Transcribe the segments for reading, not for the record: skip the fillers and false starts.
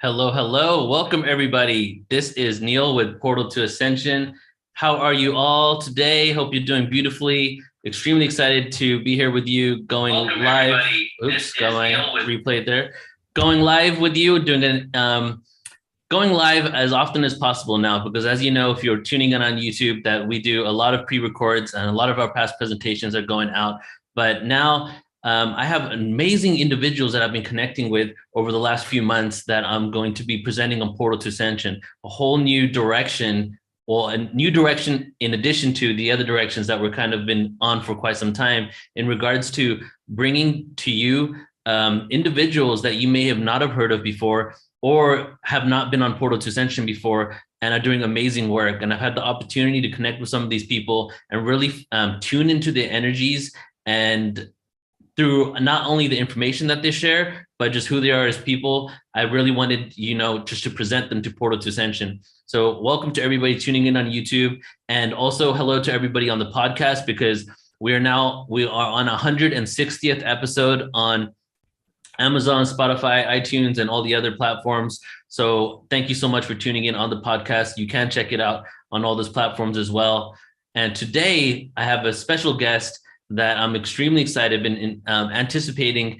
Hello, hello. Welcome, everybody. This is Neil with Portal to Ascension. How are you all today? Hope you're doing beautifully. Extremely excited to be here with you, going Welcome, live. Everybody. Oops, got my replay there. Going live with you, going live as often as possible now, because as you know, if you're tuning in on YouTube, that we do a lot of pre-records and a lot of our past presentations are going out. But now I have amazing individuals that I've been connecting with over the last few months that I'm going to be presenting on Portal to Ascension, a whole new direction. Well, a new direction in addition to the other directions that we're kind of been on for quite some time in regards to bringing to you individuals that you may have not have heard of before or have not been on Portal to Ascension before and are doing amazing work. And I've had the opportunity to connect with some of these people and really tune into their energies and through not only the information that they share, but just who they are as people. I really wanted, just to present them to Portal to Ascension. So welcome to everybody tuning in on YouTube, and also hello to everybody on the podcast, because we are on 160th episode on Amazon, Spotify, iTunes, and all the other platforms. So thank you so much for tuning in on the podcast. You can check it out on all those platforms as well. And today I have a special guest that I'm extremely excited and anticipating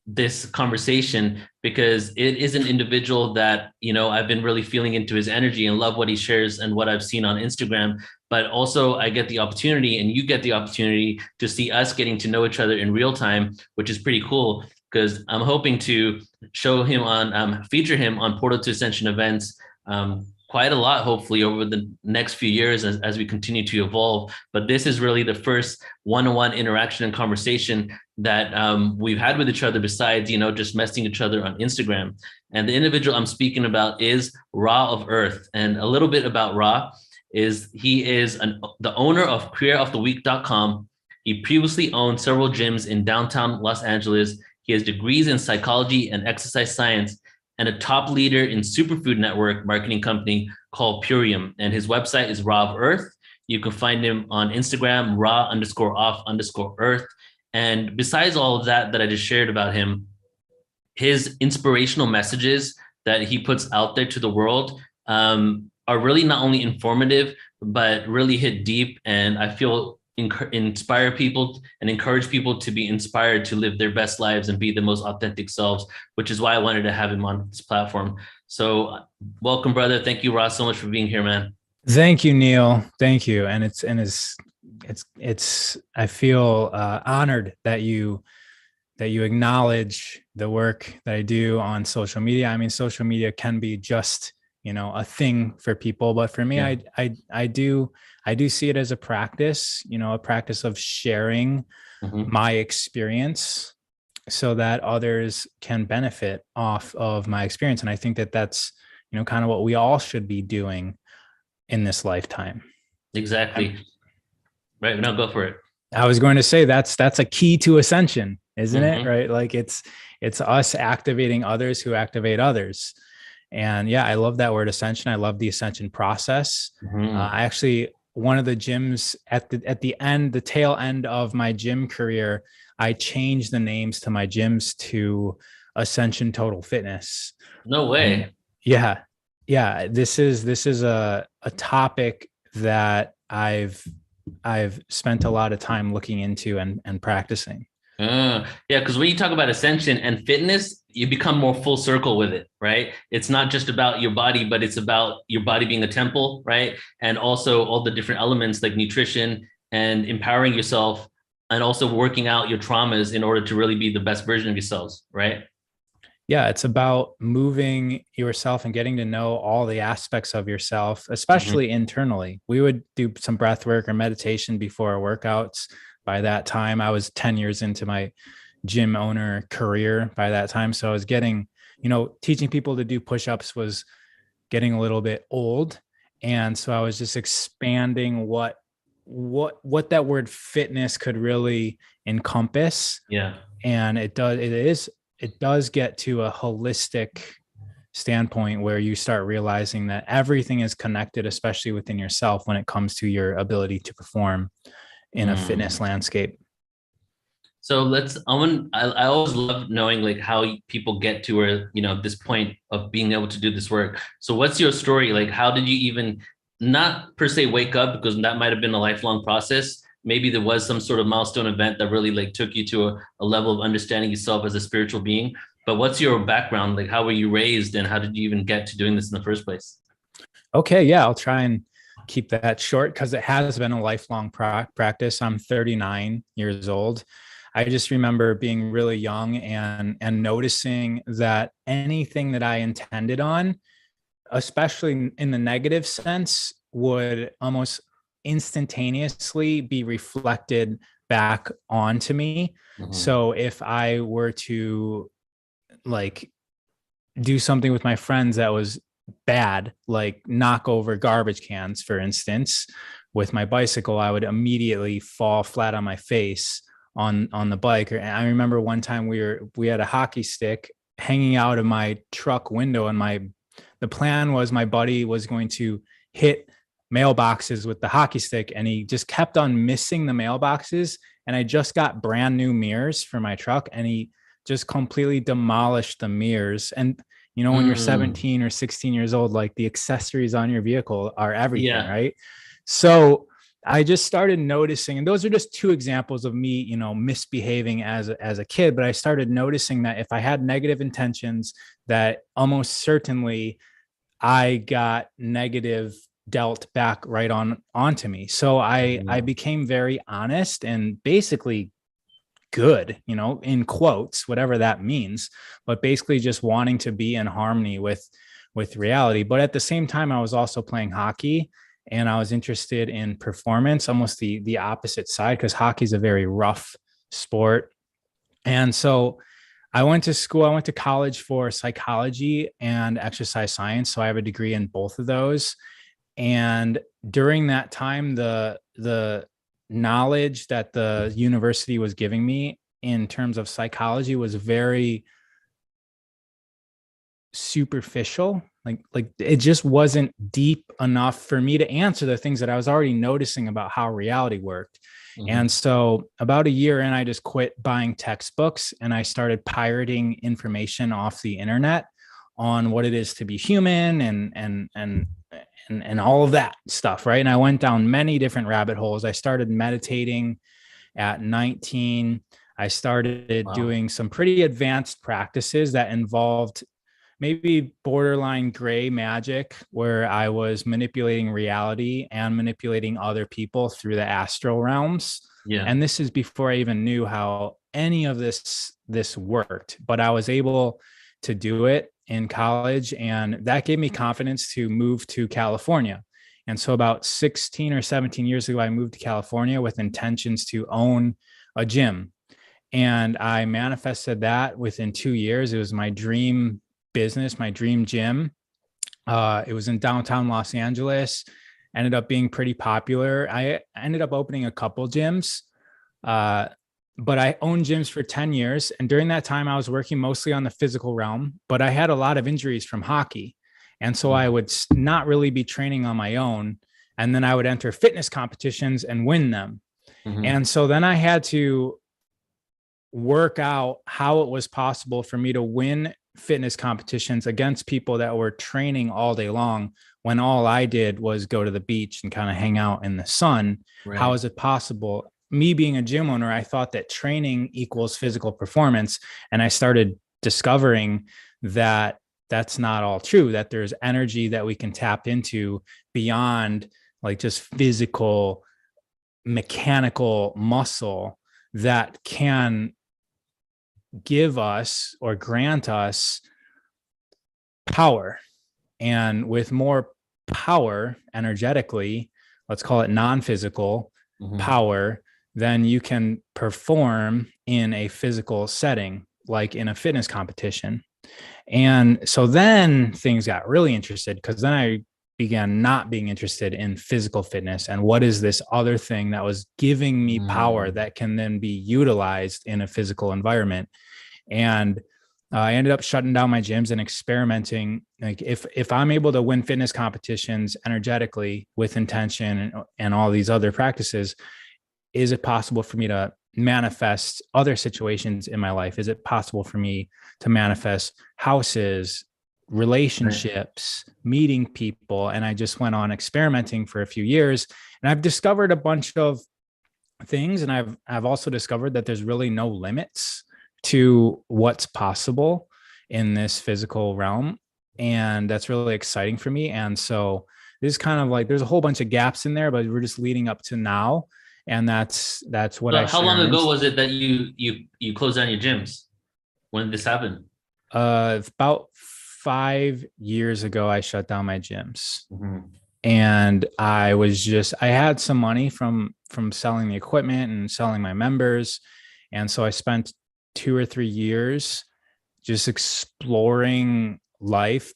this conversation, because it is an individual that, I've been really feeling into his energy and love what he shares and what I've seen on Instagram. But also I get the opportunity, and you get the opportunity, to see us getting to know each other in real time, which is pretty cool, because I'm hoping to feature him on Portal to Ascension events quite a lot, hopefully, over the next few years as we continue to evolve. But this is really the first one-on-one interaction and conversation that we've had with each other, besides, just messaging each other on Instagram. And the individual I'm speaking about is Ra of Earth. And a little bit about Ra is he is the owner of creatoroftheweek.com. He previously owned several gyms in downtown Los Angeles. He has degrees in psychology and exercise science, and a top leader in Superfood network marketing company called Purium. And his website is Ra of Earth. You can find him on Instagram, Ra_off_earth. And besides all of that I just shared about him, his inspirational messages that he puts out there to the world are really not only informative, but really hit deep. And I feel inspire people and encourage people to be inspired to live their best lives and be the most authentic selves, which is why I wanted to have him on this platform. So welcome, brother. Thank you, Ross, so much for being here, man. Thank you, Neil. Thank you. And I feel honored that you acknowledge the work that I do on social media. I mean, social media can be just, a thing for people, but for me, yeah. I do see it as a practice, a practice of sharing my experience so that others can benefit off of my experience. And I think that that's, kind of what we all should be doing in this lifetime. Exactly. Right. No, go for it. I was going to say that's a key to ascension, isn't it? Right. Like it's us activating others who activate others. And yeah, I love that word ascension. I love the ascension process. I actually, one of the gyms at the tail end of my gym career, I changed the names to my gyms to Ascension Total Fitness. No way. And yeah. This is a topic that I've spent a lot of time looking into and practicing. Yeah, because when you talk about ascension and fitness, you become more full circle with it, right? It's not just about your body, but it's about your body being a temple, right? And also all the different elements like nutrition and empowering yourself, and also working out your traumas in order to really be the best version of yourselves, right? Yeah, it's about moving yourself and getting to know all the aspects of yourself, especially internally. We would do some breath work or meditation before our workouts. By that time, I was 10 years into my gym owner career by that time. So I was getting, teaching people to do push-ups was getting a little bit old. And so I was just expanding what that word fitness could really encompass. Yeah. And it does get to a holistic standpoint where you start realizing that everything is connected, especially within yourself when it comes to your ability to perform in a fitness landscape. So I always love knowing like how people get to where, this point of being able to do this work. So what's your story? Like, how did you even not per se wake up, because that might have been a lifelong process. Maybe there was some sort of milestone event that really like took you to a level of understanding yourself as a spiritual being. But what's your background? Like, how were you raised and how did you even get to doing this in the first place? Okay, yeah, I'll try and keep that short because it has been a lifelong practice. I'm 39 years old. I just remember being really young and noticing that anything that I intended on, especially in the negative sense, would almost instantaneously be reflected back onto me. Mm-hmm. So if I were to like do something with my friends that was bad, like knock over garbage cans, for instance, with my bicycle, I would immediately fall flat on my face on the bike. And I remember one time we had a hockey stick hanging out of my truck window, and the plan was my buddy was going to hit mailboxes with the hockey stick, and he just kept on missing the mailboxes. And I just got brand new mirrors for my truck, and he just completely demolished the mirrors. And when you're 17 or 16 years old, like the accessories on your vehicle are everything, right? So I just started noticing, and those are just two examples of me, misbehaving as a kid. But I started noticing that if I had negative intentions, that almost certainly I got negative dealt back right onto me. So I became very honest and basically good, in quotes, whatever that means, but basically just wanting to be in harmony with reality. But at the same time, I was also playing hockey, and I was interested in performance, almost the opposite side, because hockey is a very rough sport. And so I went to college for psychology and exercise science. So I have a degree in both of those. And during that time, the knowledge that the university was giving me in terms of psychology was very superficial. Like it just wasn't deep enough for me to answer the things that I was already noticing about how reality worked. Mm-hmm. And so about a year in, I just quit buying textbooks and I started pirating information off the internet on what it is to be human and all of that stuff, right? And I went down many different rabbit holes. I started meditating at 19. I started doing some pretty advanced practices that involved maybe borderline gray magic, where I was manipulating reality and manipulating other people through the astral realms. Yeah. And this is before I even knew how any of this worked, but I was able to do it in college, and that gave me confidence to move to California. And so about 16 or 17 years ago, I moved to California with intentions to own a gym. And I manifested that within 2 years. It was my dream business, my dream gym. It was in downtown Los Angeles, ended up being pretty popular. I ended up opening a couple gyms, but I owned gyms for 10 years. And during that time, I was working mostly on the physical realm, but I had a lot of injuries from hockey. And so I would not really be training on my own. And then I would enter fitness competitions and win them. Mm-hmm. And so then I had to work out how it was possible for me to win fitness competitions against people that were training all day long when all I did was go to the beach and kind of hang out in the sun. Right. How is it possible? Me being a gym owner, I thought that training equals physical performance. And I started discovering that that's not all true, that there's energy that we can tap into beyond like just physical, mechanical muscle that can give us or grant us power. And with more power energetically, let's call it non-physical power, then you can perform in a physical setting, like in a fitness competition. And so then things got really interested, because then I began not being interested in physical fitness and what is this other thing that was giving me power that can then be utilized in a physical environment. And I ended up shutting down my gyms and experimenting. Like if I'm able to win fitness competitions energetically with intention and all these other practices, is it possible for me to manifest other situations in my life? Is it possible for me to manifest houses, relationships, meeting people? And I just went on experimenting for a few years, and I've discovered a bunch of things. And I've also discovered that there's really no limits to what's possible in this physical realm. And that's really exciting for me. And so this is kind of like, there's a whole bunch of gaps in there, but we're just leading up to now. And that's what I How long ago was it that you closed down your gyms? When did this happen? About 5 years ago, I shut down my gyms. Mm-hmm. And I had some money from selling the equipment and selling my members. And so I spent 2 or 3 years just exploring life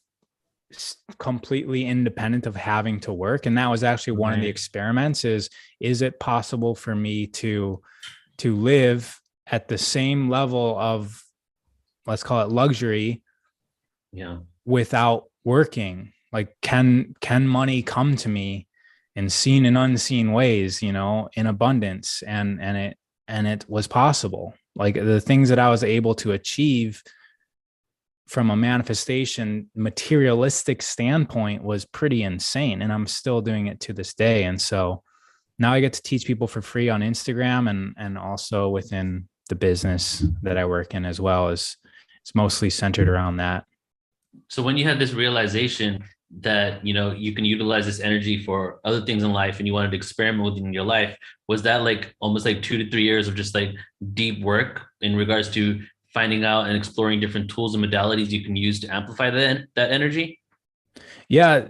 completely independent of having to work. And that was actually one of the experiments is it possible for me to live at the same level of, let's call it luxury, without working? Like, can money come to me in seen and unseen ways, in abundance? And it was possible. Like, the things that I was able to achieve from a manifestation materialistic standpoint was pretty insane. And I'm still doing it to this day. And so now I get to teach people for free on Instagram, and also within the business that I work in as well. It's mostly centered around that. So when you had this realization that, you can utilize this energy for other things in life, and you wanted to experiment with it in your life, was that like almost like 2 to 3 years of just like deep work in regards to finding out and exploring different tools and modalities you can use to amplify that energy? Yeah,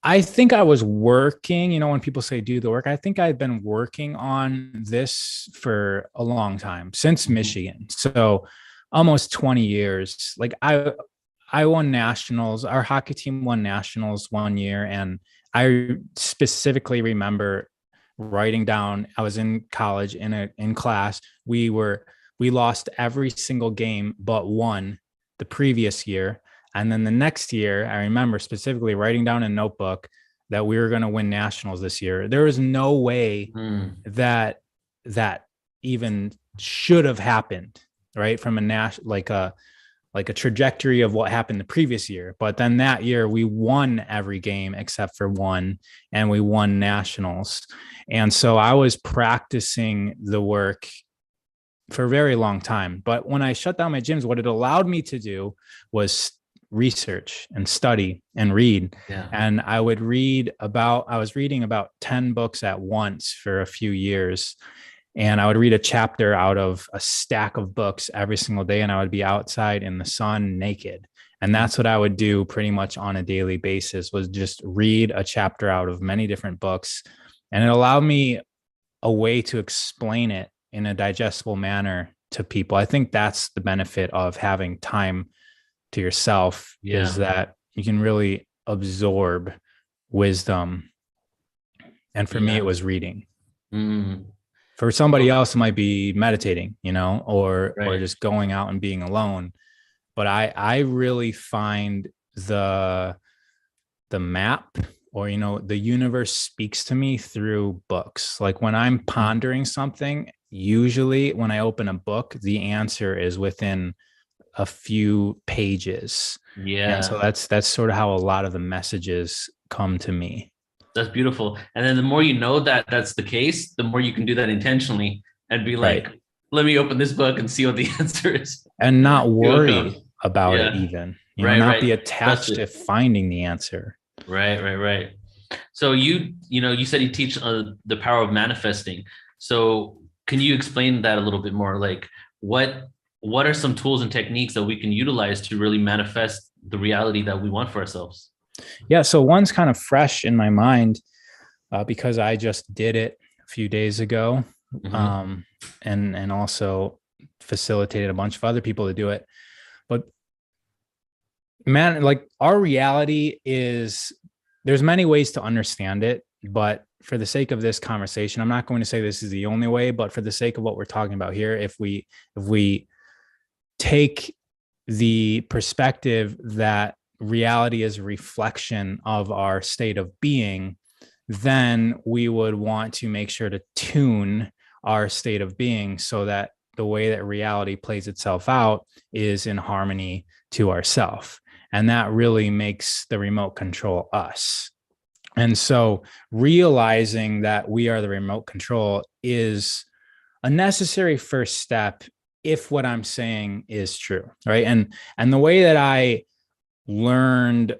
I think I was working, when people say do the work, I think I've been working on this for a long time, since Michigan. So almost 20 years. Like, I won nationals. Our hockey team won nationals one year. And I specifically remember writing down, I was in college in class. We lost every single game but one the previous year. And then the next year, I remember specifically writing down in a notebook that we were going to win nationals this year. There was no way that even should have happened, right? From like a trajectory of what happened the previous year. But then that year we won every game except for one, and we won nationals. And so I was practicing the work for a very long time. But when I shut down my gyms, what it allowed me to do was research and study and read. Yeah. And I was reading about 10 books at once for a few years. And I would read a chapter out of a stack of books every single day. And I would be outside in the sun naked. And that's what I would do pretty much on a daily basis, was just read a chapter out of many different books. And it allowed me a way to explain it in a digestible manner to people. I think that's the benefit of having time to yourself, is that you can really absorb wisdom. And for me, it was reading. For somebody else, it might be meditating, or just going out and being alone. But I really find the map, or, the universe speaks to me through books. Like, when I'm pondering something, usually when I open a book, the answer is within a few pages. Yeah. And so that's sort of how a lot of the messages come to me. That's beautiful. And then the more you know that that's the case, the more you can do that intentionally and be like, let me open this book and see what the answer is. And not worry about it even. Not be attached to finding the answer. Right. So you said you teach the power of manifesting. So can you explain that a little bit more? Like, what are some tools and techniques that we can utilize to really manifest the reality that we want for ourselves? Yeah. So one's kind of fresh in my mind because I just did it a few days ago, and also facilitated a bunch of other people to do it. But man, like, our reality is, there's many ways to understand it, but for the sake of this conversation, I'm not going to say this is the only way, but for the sake of what we're talking about here, if we take the perspective that reality is a reflection of our state of being, then we would want to make sure to tune our state of being so that the way that reality plays itself out is in harmony to ourself. And that really makes the remote control us. And so realizing that we are the remote control is a necessary first step if what I'm saying is true, right? And the way that I learned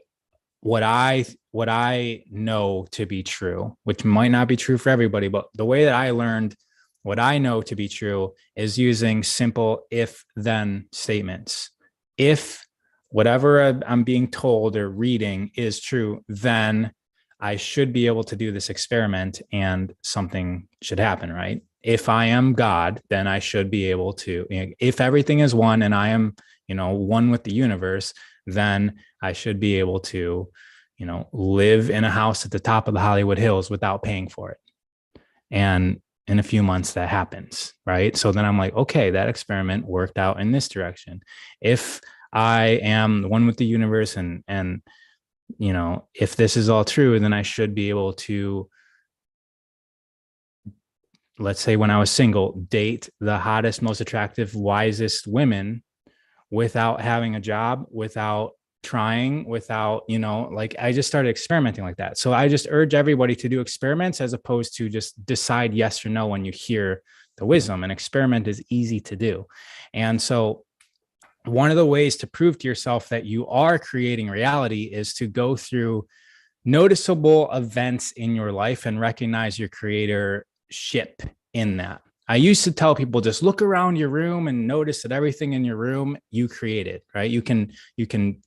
what I know to be true, which might not be true for everybody, but the way that I learned what I know to be true is using simple if then statements. If whatever I'm being told or reading is true, then I should be able to do this experiment and something should happen, right? If I am God, then I should be able to, if everything is one and I am, one with the universe, then I should be able to, live in a house at the top of the Hollywood Hills without paying for it. And in a few months that happens, right? So then I'm like, okay, that experiment worked out in this direction. If I am one with the universe and if this is all true, then I should be able to, let's say when I was single, date the hottest, most attractive, wisest women without having a job, without trying, without, I just started experimenting like that. So I just urge everybody to do experiments as opposed to just decide yes or no when you hear the wisdom. An experiment is easy to do. And so one of the ways to prove to yourself that you are creating reality is to go through noticeable events in your life and recognize your creatorship in that. I used to tell people, just look around your room and notice that everything in your room you created, right? You can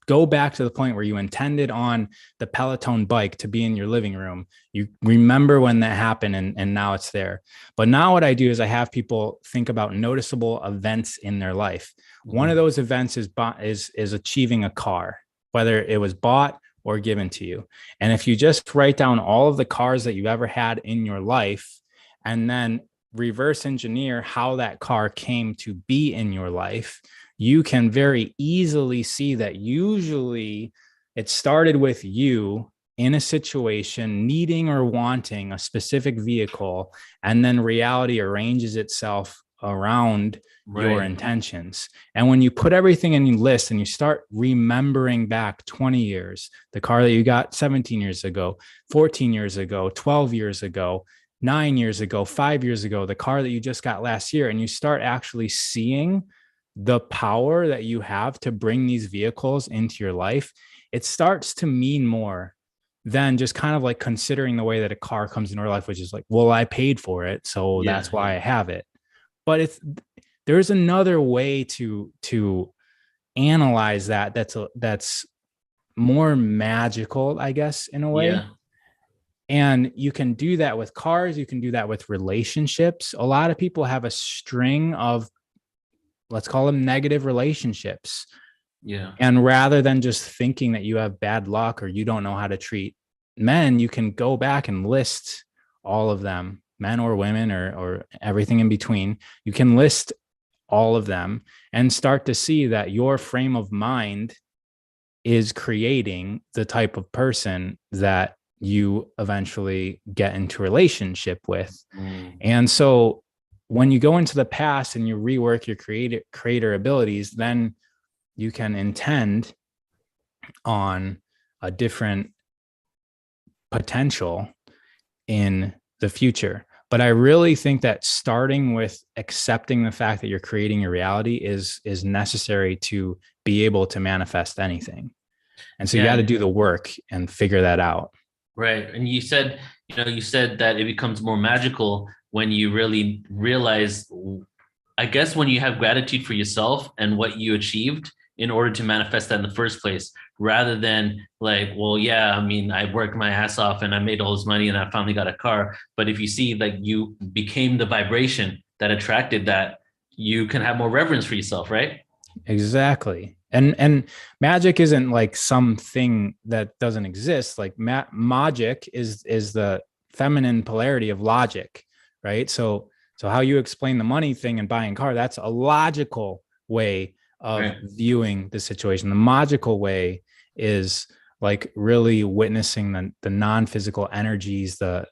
go back to the point where you intended on the Peloton bike to be in your living room. You remember when that happened and now it's there. But now what I do is I have people think about noticeable events in their life. Mm-hmm. One of those events is achieving a car, whether it was bought or given to you. And if you just write down all of the cars that you've ever had in your life and then reverse engineer how that car came to be in your life, you can very easily see that usually it started with you in a situation needing or wanting a specific vehicle, and then reality arranges itself around your intentions. And when you put everything in your list and you start remembering back 20 years, the car that you got 17 years ago, 14 years ago, 12 years ago, 9 years ago, 5 years ago, the car that you just got last year, and you start actually seeing the power that you have to bring these vehicles into your life, it starts to mean more than just kind of like considering the way that a car comes into our life, which is like, well, I paid for it, so that's why I have it. But there's another way to analyze that that's more magical, I guess, in a way. Yeah. And you can do that with cars. You can do that with relationships. A lot of people have a string of, let's call them negative relationships. Yeah. And rather than just thinking that you have bad luck or you don't know how to treat men, you can go back and list all of them, men or women or everything in between. You can list all of them and start to see that your frame of mind is creating the type of person that you eventually get into a relationship with. And so when you go into the past and you rework your creator abilities, then you can intend on a different potential in the future. But I really think that starting with accepting the fact that you're creating your reality is necessary to be able to manifest anything. And so you got to do the work and figure that out. Right. And you said that it becomes more magical when you really realize, I guess, when you have gratitude for yourself and what you achieved in order to manifest that in the first place, rather than like, well, yeah, I mean, I worked my ass off and I made all this money and I finally got a car. But if you see like you became the vibration that attracted that, you can have more reverence for yourself, right? Exactly. And magic isn't like something that doesn't exist. Like magic is the feminine polarity of logic, right? So how you explain the money thing and buying a car, that's a logical way of viewing the situation. The magical way is like really witnessing the non-physical energies, the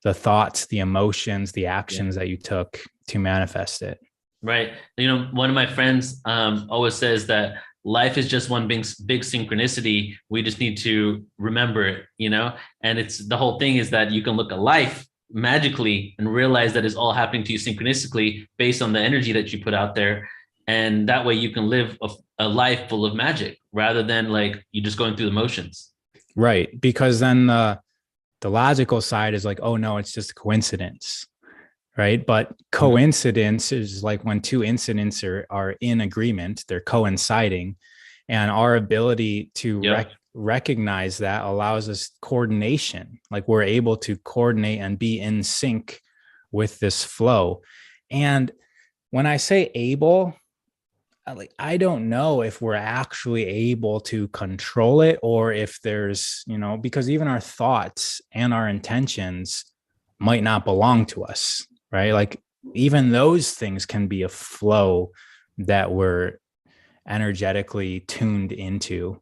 the thoughts, the emotions, the Yeah. actions that you took to manifest it. Right. You know, one of my friends always says that life is just one big synchronicity. We just need to remember it, you know? And it's the whole thing is that you can look at life magically and realize that it's all happening to you synchronistically based on the energy that you put out there. And that way you can live a life full of magic rather than like you just going through the motions. Right. Because then the logical side is like, oh no, it's just a coincidence. Right. But coincidence is like when two incidents are in agreement, they're coinciding. And our ability to recognize that allows us coordination. Like we're able to coordinate and be in sync with this flow. And when I say able, like I don't know if we're actually able to control it, or if there's, you know, because even our thoughts and our intentions might not belong to us, right? Like even those things can be a flow that we're energetically tuned into.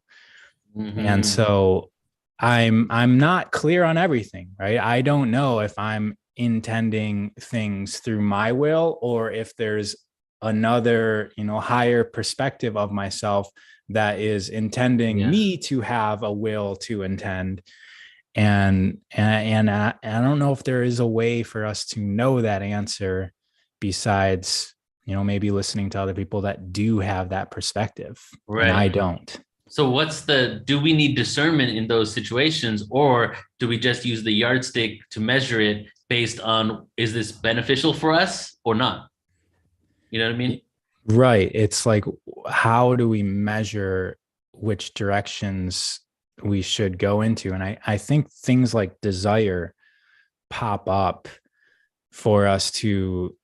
And so I'm not clear on everything, right? I don't know if I'm intending things through my will, or if there's another, you know, higher perspective of myself that is intending me to have a will to intend. And I don't know if there is a way for us to know that answer besides, you know, maybe listening to other people that do have that perspective. Right. And I don't. So do we need discernment in those situations, or do we just use the yardstick to measure it based on, is this beneficial for us or not? You know what I mean? Right. It's like, how do we measure which directions we should go into? And I think things like desire pop up for us to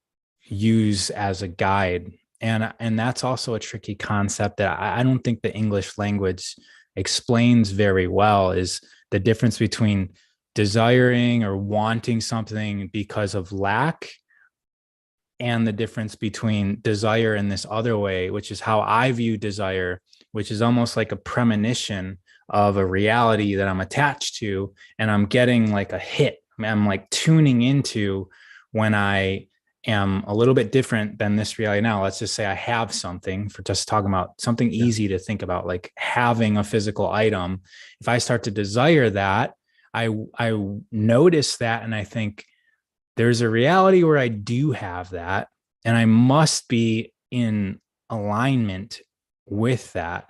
use as a guide. And that's also a tricky concept that I don't think the English language explains very well, is the difference between desiring or wanting something because of lack, and the difference between desire in this other way, which is how I view desire, which is almost like a premonition of a reality that I'm attached to, and I'm getting like a hit. I'm like tuning into when I am a little bit different than this reality now. Let's just say I have something, for just talking about something easy to think about, like having a physical item. If I start to desire that, I notice that, and I think, there's a reality where I do have that, and I must be in alignment with that.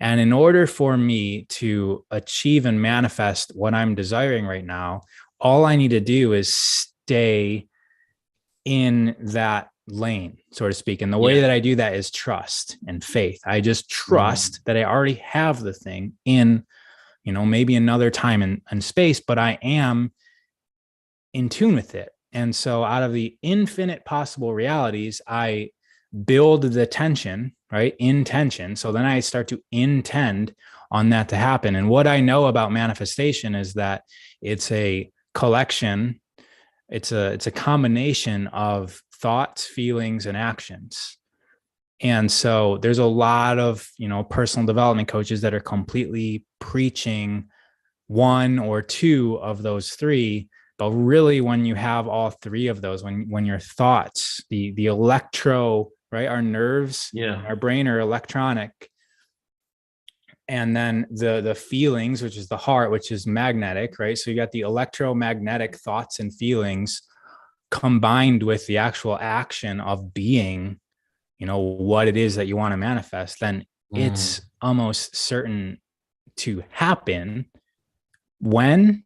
And in order for me to achieve and manifest what I'm desiring right now, all I need to do is stay in that lane, so to speak. And the way that I do that is trust and faith. I just trust that I already have the thing in, you know, maybe another time and space, but I am in tune with it. And so out of the infinite possible realities, I build the tension, right? Intention. So then I start to intend on that to happen. And what I know about manifestation is that it's a collection, it's a combination of thoughts, feelings, and actions. And so there's a lot of, you know, personal development coaches that are completely preaching one or two of those three. But really, when you have all three of those, when your thoughts, the electro, right, our nerves, our brain are electronic, and then the feelings, which is the heart, which is magnetic, right? So you got the electromagnetic thoughts and feelings combined with the actual action of being, you know, what it is that you want to manifest, then it's almost certain to happen. When?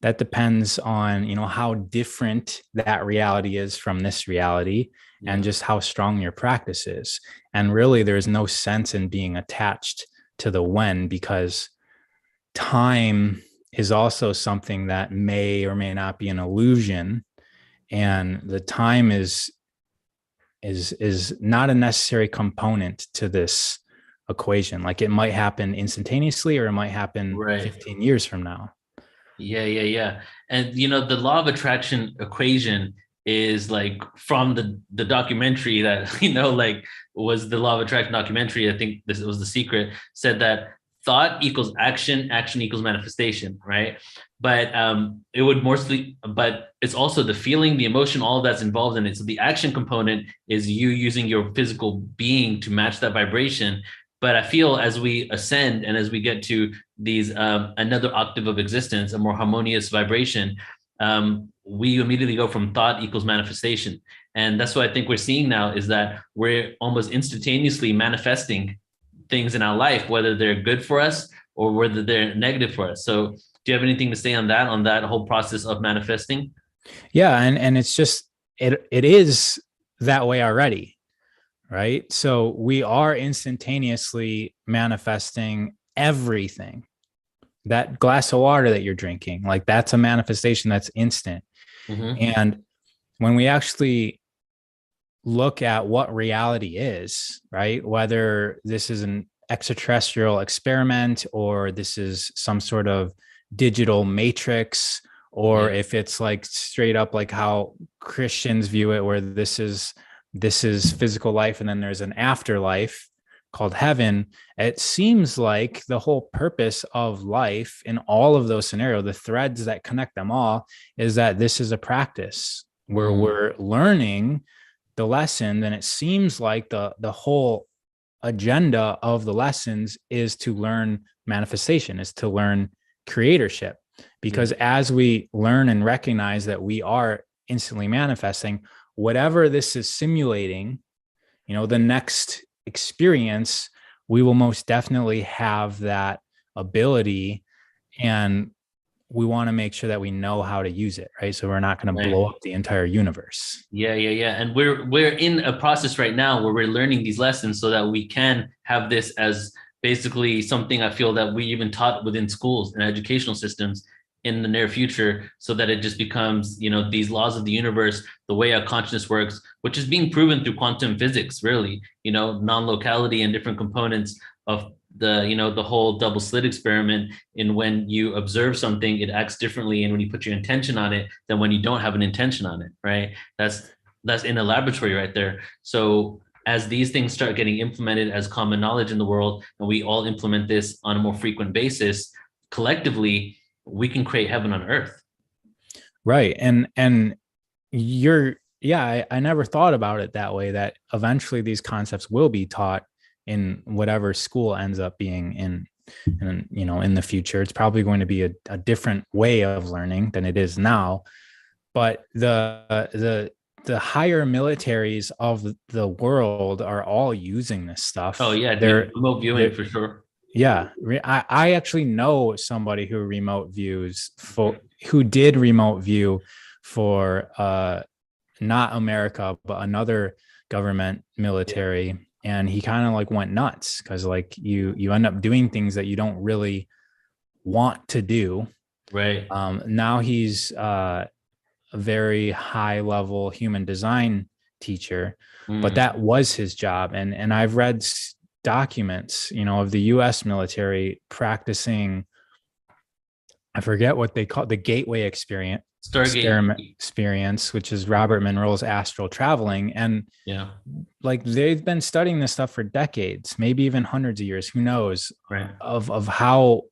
That depends on, you know, how different that reality is from this reality, and just how strong your practice is. And really, there's no sense in being attached to the when, because time is also something that may or may not be an illusion. And the time is not a necessary component to this equation. Like it might happen instantaneously, or it might happen 15 years from now. Yeah. And you know, the law of attraction equation is like from the documentary that, you know, like was the law of attraction documentary. I think this was The Secret, said that thought equals action, action equals manifestation, right? But it would mostly, but it's also the feeling, the emotion, all of that's involved in it. So the action component is you using your physical being to match that vibration. But I feel as we ascend and as we get to these another octave of existence, a more harmonious vibration, we immediately go from thought equals manifestation. And that's what I think we're seeing now, is that we're almost instantaneously manifesting things in our life, whether they're good for us or whether they're negative for us. So do you have anything to say on that whole process of manifesting? Yeah. And it's just, it is that way already, right? So we are instantaneously manifesting everything. That glass of water that you're drinking, like that's a manifestation that's instant. Mm-hmm. And when we actually look at what reality is, right? Whether this is an extraterrestrial experiment or this is some sort of digital matrix, or if it's like straight up like how Christians view it, where this is physical life and then there's an afterlife called heaven. It seems like the whole purpose of life in all of those scenarios, the threads that connect them all, is that this is a practice where we're learning the lesson. Then it seems like the whole agenda of the lessons is to learn manifestation, is to learn creatorship. Because as we learn and recognize that we are instantly manifesting, whatever this is simulating, the next experience, we will most definitely have that ability, and we want to make sure that we know how to use it, right? So we're not going to blow up the entire universe. Yeah. And we're in a process right now where we're learning these lessons so that we can have this as basically something I feel that we even taught within schools and educational systems in the near future, so that it just becomes, these laws of the universe, the way our consciousness works, which is being proven through quantum physics, really, non-locality and different components of the whole double slit experiment. And when you observe something, it acts differently. And when you put your intention on it than when you don't have an intention on it, right? That's in a laboratory right there. So as these things start getting implemented as common knowledge in the world, and we all implement this on a more frequent basis, collectively, we can create heaven on earth. Right. And I never thought about it that way, that eventually these concepts will be taught in whatever school ends up being in the future. It's probably going to be a different way of learning than it is now. But the higher militaries of the world are all using this stuff. Oh yeah, they're remote viewing for sure. Yeah, I actually know somebody who did remote view for not America, but another government military. And he kind of like went nuts because like you end up doing things that you don't really want to do. Right. Now he's a very high level human design teacher, but that was his job. And I've read documents, of the US military practicing, I forget what they call it, the gateway experience, which is Robert Monroe's astral traveling. And like they've been studying this stuff for decades, maybe even hundreds of years, who knows, right, of how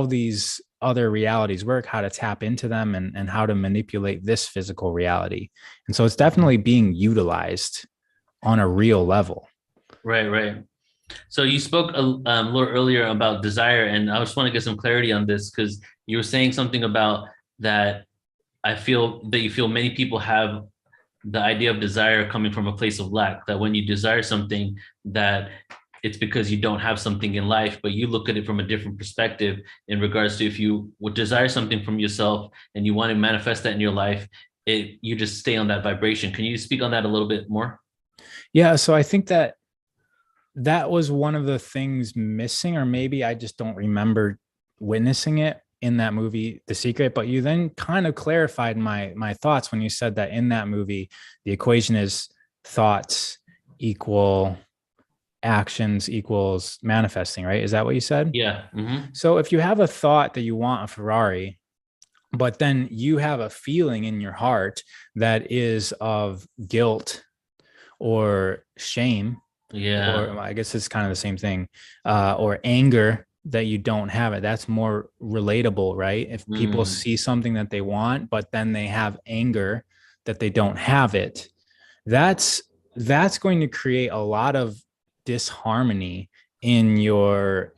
these other realities work, how to tap into them, and how to manipulate this physical reality. And so it's definitely being utilized on a real level. Right. So you spoke a little earlier about desire, and I just want to get some clarity on this, because you were saying something about that. I feel that you feel many people have the idea of desire coming from a place of lack, that when you desire something, that it's because you don't have something in life. But you look at it from a different perspective in regards to, if you would desire something from yourself and you want to manifest that in your life, you just stay on that vibration. Can you speak on that a little bit more? Yeah. So I think that was one of the things missing, or maybe I just don't remember witnessing it in that movie, The Secret. But you then kind of clarified my thoughts when you said that in that movie, the equation is thoughts equal actions equals manifesting, right? Is that what you said? Yeah. Mm-hmm. So if you have a thought that you want a Ferrari, but then you have a feeling in your heart that is of guilt or shame, or I guess it's kind of the same thing, or anger, that you don't have it. That's more relatable, right? If people Mm. see something that they want, but then they have anger that they don't have it, that's that's going to create a lot of disharmony in your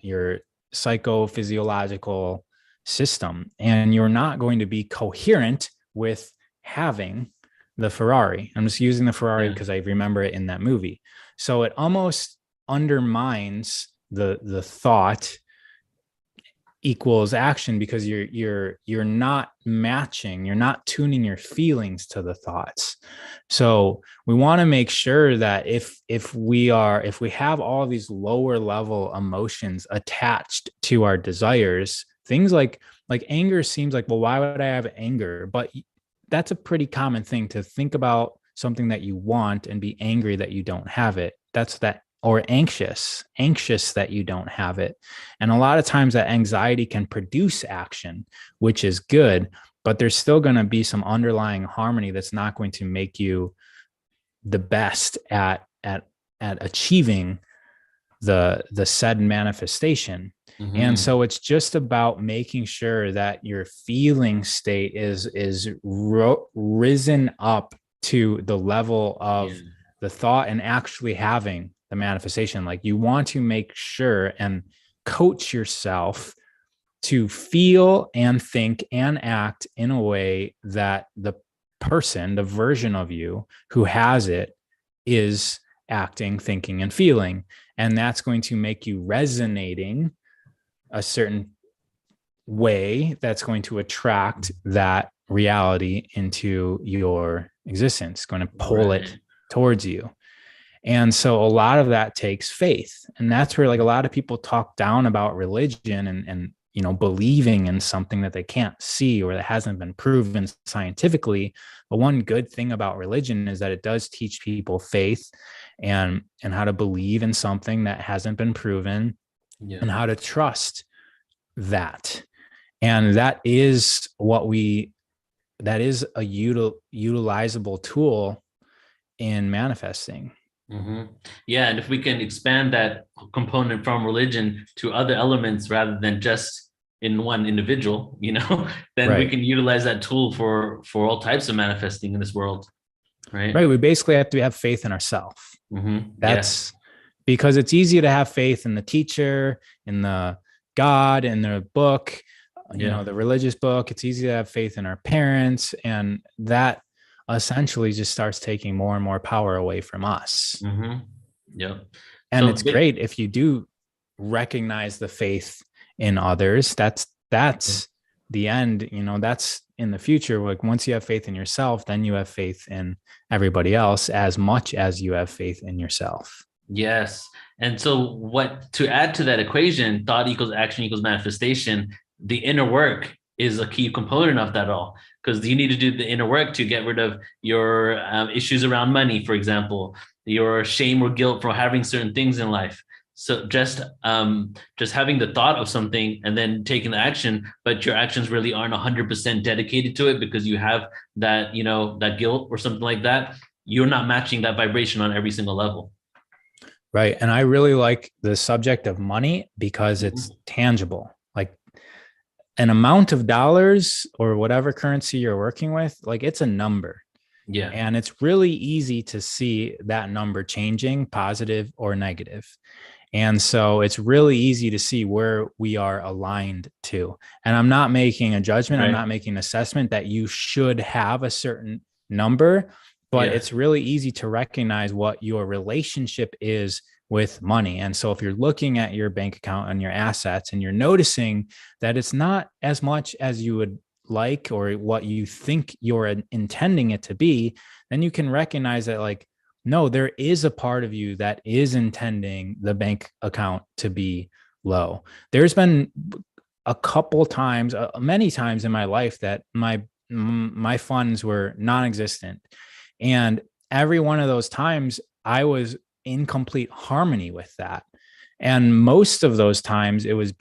psychophysiological system, and you're not going to be coherent with having the Ferrari. I'm just using the Ferrari because I remember it in that movie. So it almost undermines the thought equals action, because you're not matching, you're not tuning your feelings to the thoughts. So we want to make sure that if we have all these lower level emotions attached to our desires, things like anger seems like, well, why would I have anger? But that's a pretty common thing, to think about something that you want and be angry that you don't have it. That's that. Or anxious that you don't have it. And a lot of times that anxiety can produce action, which is good, but there's still going to be some underlying harmony that's not going to make you the best at achieving the said manifestation. Mm-hmm. And so it's just about making sure that your feeling state is risen up to the level of the thought and actually having the manifestation. Like, you want to make sure and coach yourself to feel and think and act in a way that the person, the version of you who has it, is acting, thinking, and feeling. And that's going to make you resonating a certain way that's going to attract that reality into your existence, going to pull it towards you. And so a lot of that takes faith. And that's where, like, a lot of people talk down about religion and you know, believing in something that they can't see or that hasn't been proven scientifically. But one good thing about religion is that it does teach people faith and how to believe in something that hasn't been proven, and how to trust that. And that is that is a utilizable tool in manifesting. Mm-hmm. Yeah. And if we can expand that component from religion to other elements rather than just in one individual, you know, then we can utilize that tool for all types of manifesting in this world. Right. We basically have to have faith in ourselves. Mm-hmm. That's because it's easy to have faith in the teacher, in the God, in the book, you know, the religious book. It's easy to have faith in our parents, and that essentially just starts taking more and more power away from us. Mm-hmm. Yep. And so it's great if you do recognize the faith in others. That's the end, you know, that's in the future. Like, once you have faith in yourself, then you have faith in everybody else as much as you have faith in yourself. Yes. And so to add to that equation, thought equals action equals manifestation, the inner work is a key component of that all, because you need to do the inner work to get rid of your issues around money, for example, your shame or guilt for having certain things in life. So just having the thought of something and then taking the action, but your actions really aren't 100% dedicated to it because you have that, you know, that guilt or something like that. You're not matching that vibration on every single level. Right. And I really like the subject of money because it's tangible. Like, an amount of dollars or whatever currency you're working with, like, it's a number. Yeah. And it's really easy to see that number changing, positive or negative. And so it's really easy to see where we are aligned to. And I'm not making a judgment. I'm not making an assessment that you should have a certain number, but it's really easy to recognize what your relationship is with money. And so if you're looking at your bank account and your assets and you're noticing that it's not as much as you would like or what you think you're intending it to be, then you can recognize that, like, no, there is a part of you that is intending the bank account to be low. There's been a couple times, many times in my life that my funds were non-existent. And every one of those times I was in complete harmony with that. And most of those times I would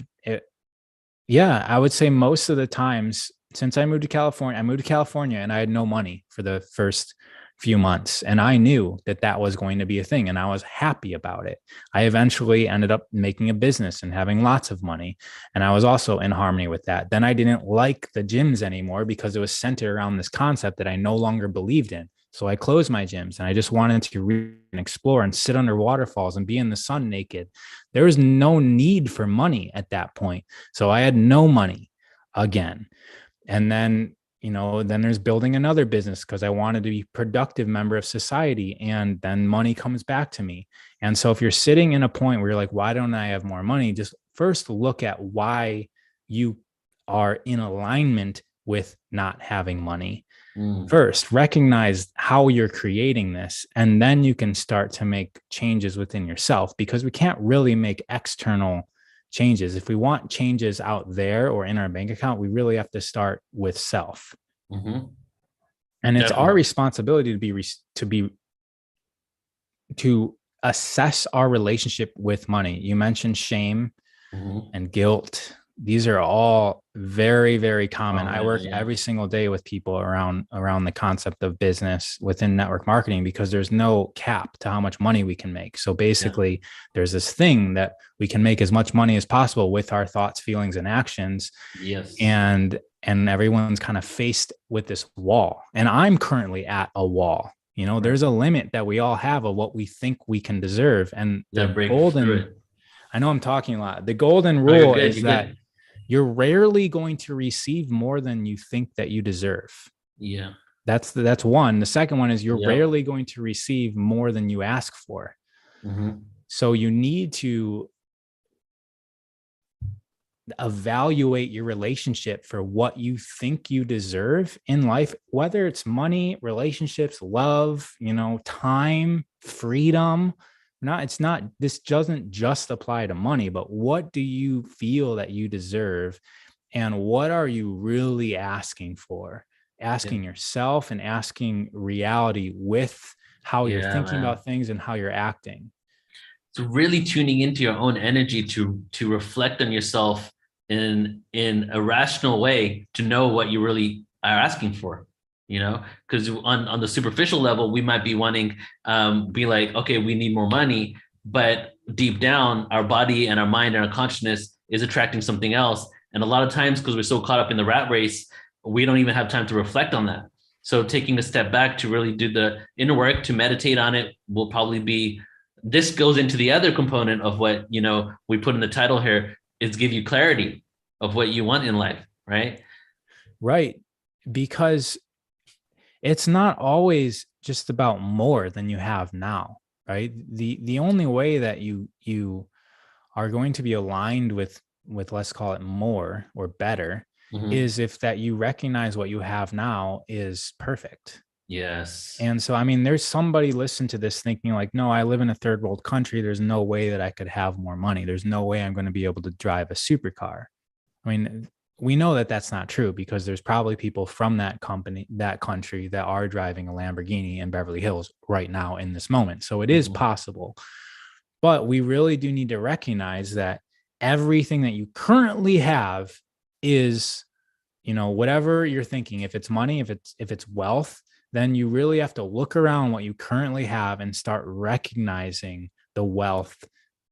say most of the times since I moved to California and I had no money for the first few months. And I knew that that was going to be a thing, and I was happy about it. I eventually ended up making a business and having lots of money. And I was also in harmony with that. Then I didn't like the gyms anymore because it was centered around this concept that I no longer believed in. So I closed my gyms and I just wanted to read and explore and sit under waterfalls and be in the sun naked. There was no need for money at that point. So I had no money again. And then, then there's building another business because I wanted to be a productive member of society. And then money comes back to me. And so if you're sitting in a point where you're like, why don't I have more money? Just first look at why you are in alignment with not having money. First, recognize how you're creating this, and then you can start to make changes within yourself, because we can't really make external changes. If we want changes out there or in our bank account, we really have to start with self. Mm-hmm. And it's our responsibility to assess our relationship with money. You mentioned shame and guilt. These are all very, very common. I work every single day with people around the concept of business within network marketing, because there's no cap to how much money we can make. So basically, there's this thing that we can make as much money as possible with our thoughts, feelings, and actions. Yes. And everyone's kind of faced with this wall. And I'm currently at a wall. There's a limit that we all have of what we think we can deserve. And the golden, I know I'm talking a lot. The golden rule is that you're rarely going to receive more than you think that you deserve. Yeah. That's one. The second one is you're rarely going to receive more than you ask for. So you need to evaluate your relationship for what you think you deserve in life, whether it's money, relationships, love, time, freedom. This doesn't just apply to money, but what do you feel that you deserve? And what are you really asking for? Asking yourself and asking reality with how you're thinking about things and how you're acting. So really tuning into your own energy to reflect on yourself in a rational way, to know what you really are asking for. Because on the superficial level, we might be wanting, be like, okay, we need more money, but deep down, our body and our mind and our consciousness is attracting something else. And a lot of times, because we're so caught up in the rat race, we don't even have time to reflect on that. So taking a step back to really do the inner work, to meditate on it, will probably be, this goes into the other component of what, we put in the title here, is give you clarity of what you want in life, right? Right. Because it's not always just about more than you have now, right? The only way that you are going to be aligned with let's call it more or better is if that you recognize what you have now is perfect. Yes. And so, there's somebody listen to this thinking like, no, I live in a third world country. There's no way that I could have more money. There's no way I'm going to be able to drive a supercar. We know that that's not true, because there's probably people from that country that are driving a Lamborghini in Beverly Hills right now in this moment. So it is possible, but we really do need to recognize that everything that you currently have is, whatever you're thinking, if it's money, if it's wealth, then you really have to look around what you currently have and start recognizing the wealth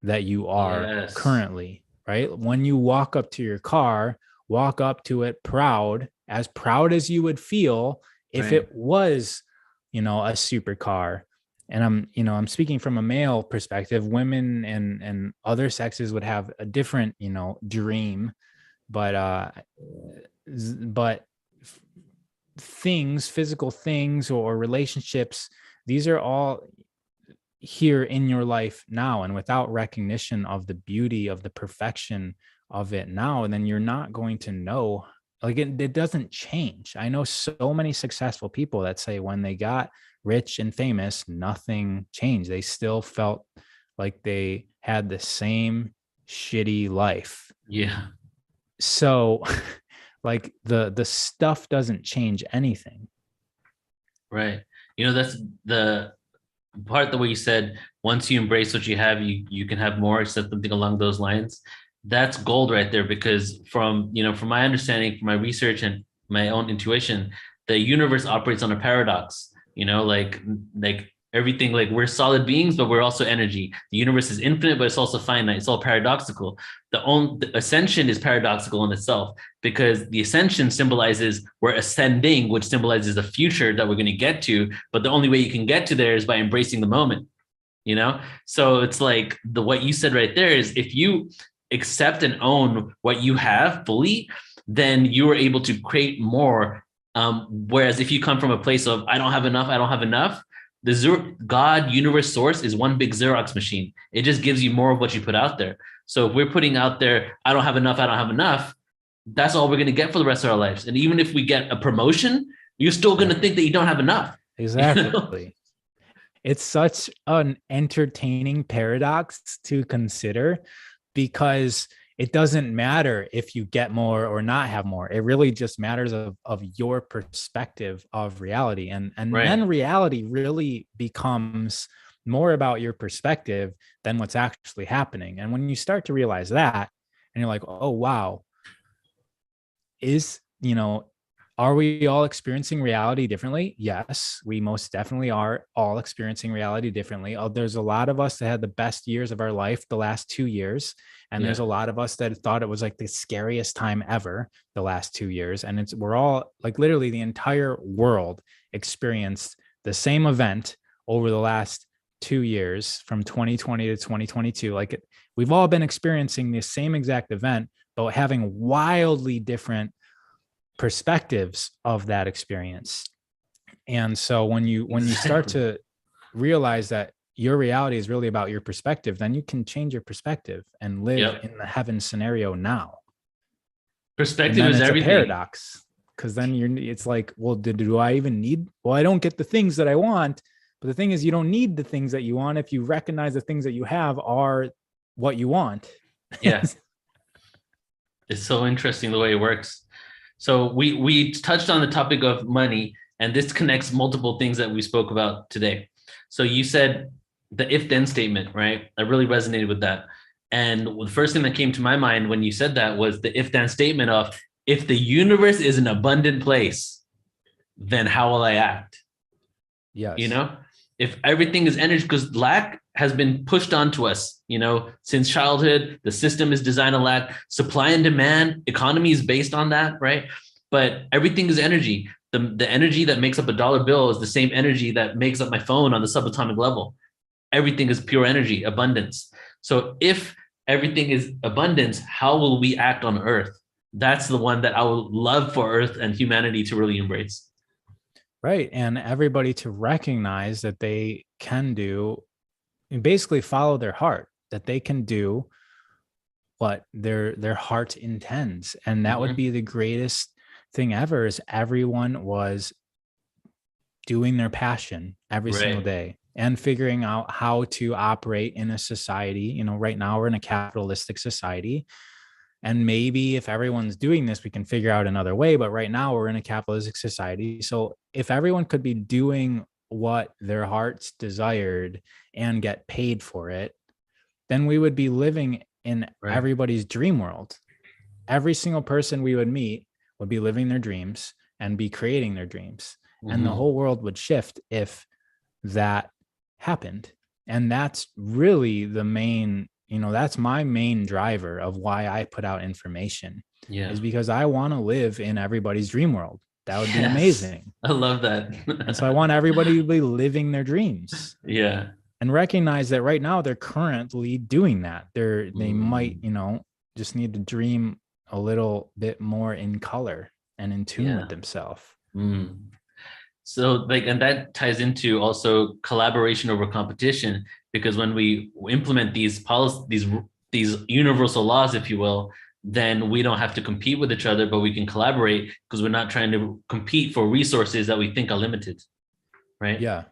that you are currently, right? When you walk up to your car, walk up to it proud as you would feel if it was, a supercar. And I'm speaking from a male perspective. Women and other sexes would have a different, dream, but things, physical things or relationships, these are all here in your life now. And without recognition of the beauty of the perfection of it now, and then you're not going to know, like it doesn't change. I know so many successful people that say when they got rich and famous, nothing changed. They still felt like they had the same shitty life. Yeah. So like the stuff doesn't change anything. Right. That's the part, the way you said, once you embrace what you have, you can have more, something along those lines. That's gold right there, because from my understanding, from my research and my own intuition, the universe operates on a paradox. like everything, like we're solid beings, but we're also energy. The universe is infinite, but it's also finite. It's all paradoxical. The ascension is paradoxical in itself, because the ascension symbolizes we're ascending, which symbolizes the future that we're going to get to. But the only way you can get to there is by embracing the moment. So it's like what you said right there is, if you accept and own what you have fully, then you are able to create more. Whereas if you come from a place of I don't have enough, the God universe source is one big Xerox machine. It just gives you more of what you put out there. So if we're putting out there, I don't have enough, that's all we're going to get for the rest of our lives. And even if we get a promotion, you're still going to think that you don't have enough. Exactly. It's such an entertaining paradox to consider, because it doesn't matter if you get more or not have more. It really just matters of your perspective of reality. And Right. Then reality really becomes more about your perspective than what's actually happening. And when you start to realize that, and you're like, oh, wow, are we all experiencing reality differently? Yes, we most definitely are all experiencing reality differently. There's a lot of us that had the best years of our life the last 2 years. And there's a lot of us that thought it was like the scariest time ever the last 2 years. And we're all like, literally the entire world experienced the same event over the last 2 years, from 2020 to 2022. We've all been experiencing the same exact event, but having wildly different perspectives of that experience. And so when you start to realize that your reality is really about your perspective, then you can change your perspective and live in the heaven scenario now. Perspective is everything. A paradox, because then it's like, well, do I even need? Well, I don't get the things that I want. But the thing is, you don't need the things that you want if you recognize the things that you have are what you want. Yeah. It's so interesting the way it works. So we touched on the topic of money, and this connects multiple things that we spoke about today. So you said the if-then statement, right? I really resonated with that. And the first thing that came to my mind when you said that was the if-then statement of, if the universe is an abundant place, then how will I act? Yes. If everything is energy, because lack has been pushed onto us, since childhood. The system is designed to lack. Supply and demand economy is based on that, right? But everything is energy. The energy that makes up a dollar bill is the same energy that makes up my phone on the subatomic level. Everything is pure energy, abundance. So if everything is abundance, how will we act on Earth? That's the one that I would love for Earth and humanity to really embrace. Right. And everybody to recognize that they can do, and basically follow their heart, that they can do what their heart intends. And that would be the greatest thing ever, is everyone was doing their passion every single day and figuring out how to operate in a society. Right now we're in a capitalistic society. And maybe if everyone's doing this, we can figure out another way. But right now we're in a capitalistic society. So if everyone could be doing what their hearts desired and get paid for it, then we would be living in everybody's dream world. Every single person we would meet would be living their dreams and be creating their dreams. And the whole world would shift if that happened. And that's really the main, that's my main driver of why I put out information, is because I want to live in everybody's dream world. That would be amazing. I love that. And so I want everybody to be living their dreams. Yeah. And recognize that right now they're currently doing that. They might, just need to dream a little bit more in color and in tune with themselves. So and that ties into also collaboration over competition, because when we implement these policies, these universal laws, if you will, then we don't have to compete with each other, but we can collaborate, because we're not trying to compete for resources that we think are limited. Right. Yeah.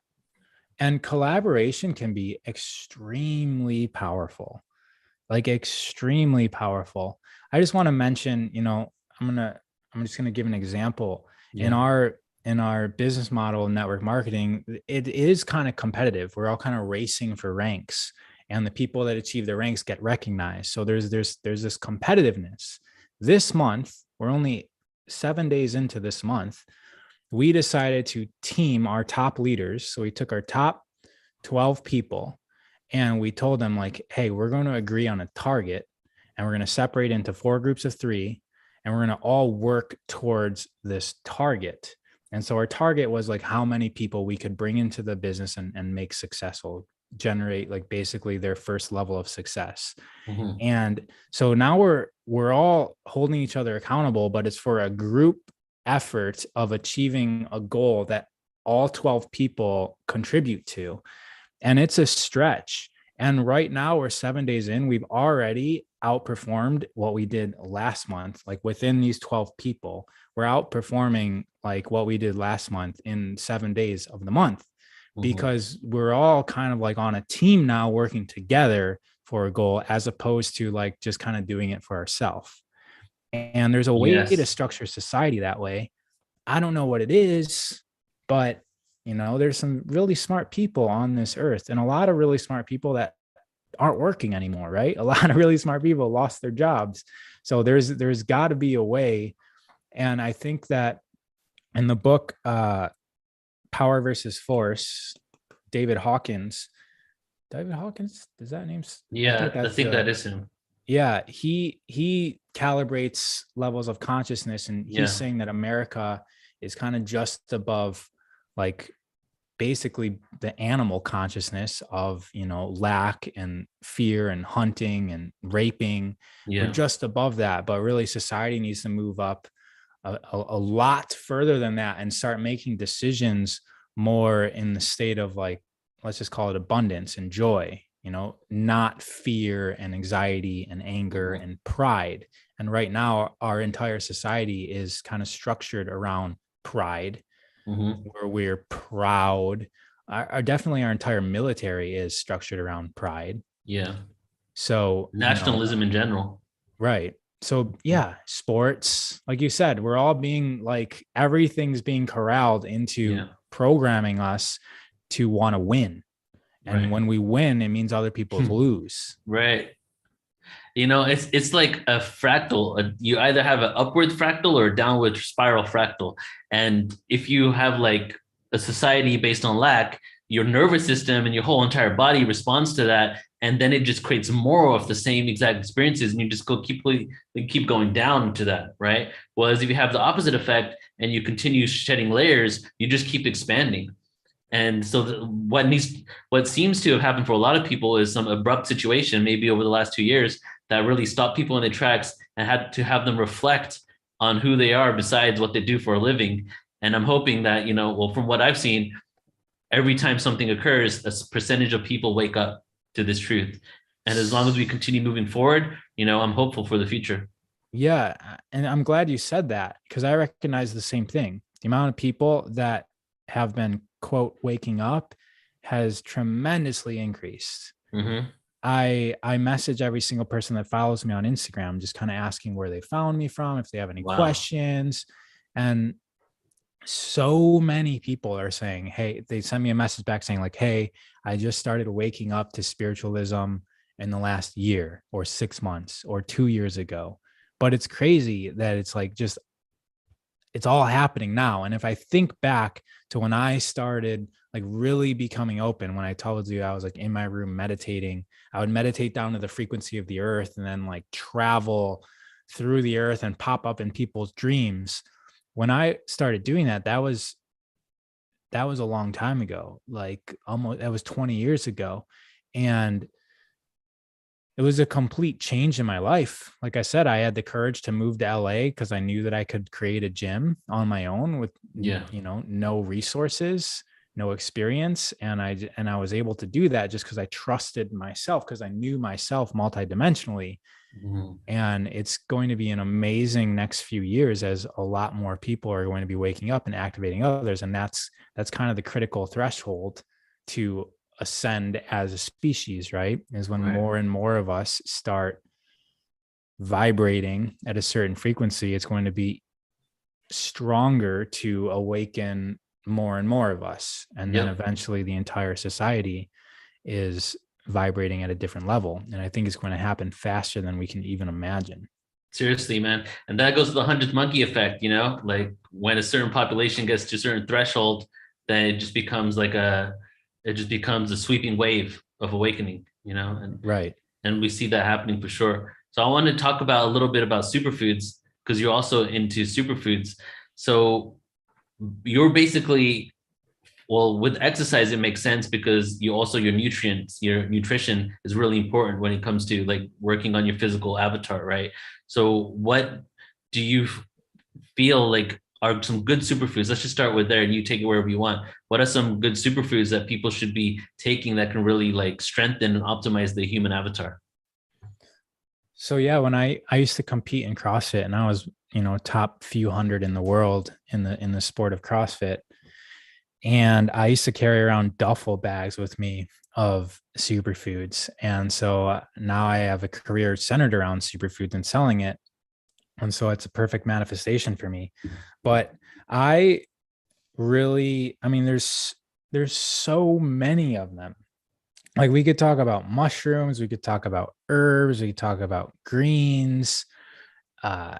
And collaboration can be extremely powerful, extremely powerful. I just want to mention, I'm just going to give an example. In our business model, network marketing, it is kind of competitive. We're all kind of racing for ranks, and the people that achieve the ranks get recognized. So there's this competitiveness. This month, we're only 7 days into this month, we decided to team our top leaders. So we took our top 12 people and we told them, like, hey, we're going to agree on a target and we're going to separate into 4 groups of 3 and we're going to all work towards this target. And so our target was like how many people we could bring into the business and make successful, generate like basically their first level of success. Mm-hmm. And so now we're all holding each other accountable, but it's for a group effort of achieving a goal that all 12 people contribute to. And it's a stretch. And right now we're 7 days in, we've already outperformed what we did last month. Like within these 12 people, we're outperforming like what we did last month in 7 days of the month, because we're all kind of like on a team now working together for a goal, as opposed to like just kind of doing it for ourselves. And there's a way to structure society that way. I don't know what it is, but there's some really smart people on this earth, and a lot of really smart people that aren't working anymore, right? A lot of really smart people lost their jobs. So there's got to be a way. And I think that in the book, Power versus Force, David Hawkins, does that name? Yeah, I think that is him. Yeah, he calibrates levels of consciousness, and he's saying that America is kind of just above like basically the animal consciousness of lack and fear and hunting and raping. We're just above that, but really society needs to move up a lot further than that and start making decisions more in the state of like, let's just call it abundance and joy, not fear and anxiety and anger and pride. And right now our entire society is kind of structured around pride, where we're proud. Definitely our entire military is structured around pride. Yeah. So nationalism in general. Right. So yeah, sports, like you said, we're all being like, everything's being corralled into programming us to want to win. And when we win, it means other people lose. Right. It's like a fractal. You either have an upward fractal or a downward spiral fractal. And if you have like a society based on lack, your nervous system and your whole entire body responds to that. And then it just creates more of the same exact experiences. And you just keep going down to that, right? Whereas if you have the opposite effect and you continue shedding layers, you just keep expanding. And so what seems to have happened for a lot of people is some abrupt situation, maybe over the last 2 years, that really stopped people in their tracks and had to have them reflect on who they are besides what they do for a living. And I'm hoping that, from what I've seen, every time something occurs, a percentage of people wake up to this truth. And as long as we continue moving forward, I'm hopeful for the future. Yeah. And I'm glad you said that, because I recognize the same thing. The amount of people that have been, quote, waking up has tremendously increased. I message every single person that follows me on Instagram, just kind of asking where they found me from, if they have any questions. And so many people are saying, hey, they send me a message back saying like, hey, I just started waking up to spiritualism in the last year or 6 months or 2 years ago. But it's crazy that it's like, it's all happening now. And if I think back to when I started like really becoming open, when I told you I was like in my room meditating, I would meditate down to the frequency of the earth and then like travel through the earth and pop up in people's dreams. When I started doing that, that was a long time ago, like almost, that was 20 years ago. And it was a complete change in my life. Like I said, I had the courage to move to LA because I knew that I could create a gym on my own with, no resources, no experience. And I was able to do that just because I trusted myself, because I knew myself multidimensionally. And it's going to be an amazing next few years as a lot more people are going to be waking up and activating others. And that's kind of the critical threshold to ascend as a species, right? Is when more and more of us start vibrating at a certain frequency, it's going to be stronger to awaken more and more of us. And then eventually the entire society is vibrating at a different level. And I think it's going to happen faster than we can even imagine. Seriously, man. And that goes to the 100th monkey effect, you know, like when a certain population gets to a certain threshold, then it just becomes a sweeping wave of awakening, you know, Right. and we see that happening for sure. So I want to talk about a little bit about superfoods because you're also into superfoods. So you're basically, well, with exercise, it makes sense because you also, your nutrition is really important when it comes to like working on your physical avatar, right? So what do you feel like are some good superfoods? Let's just start with there and you take it wherever you want. What are some good superfoods that people should be taking that can really like strengthen and optimize the human avatar? So yeah, when I used to compete in CrossFit and I was, top few hundred in the world in the sport of CrossFit, and I used to carry around duffel bags with me of superfoods. And so now I have a career centered around superfoods and selling it. And so it's a perfect manifestation for me. But I I mean, there's so many of them. Like we could talk about mushrooms, we could talk about herbs, we could talk about greens, uh,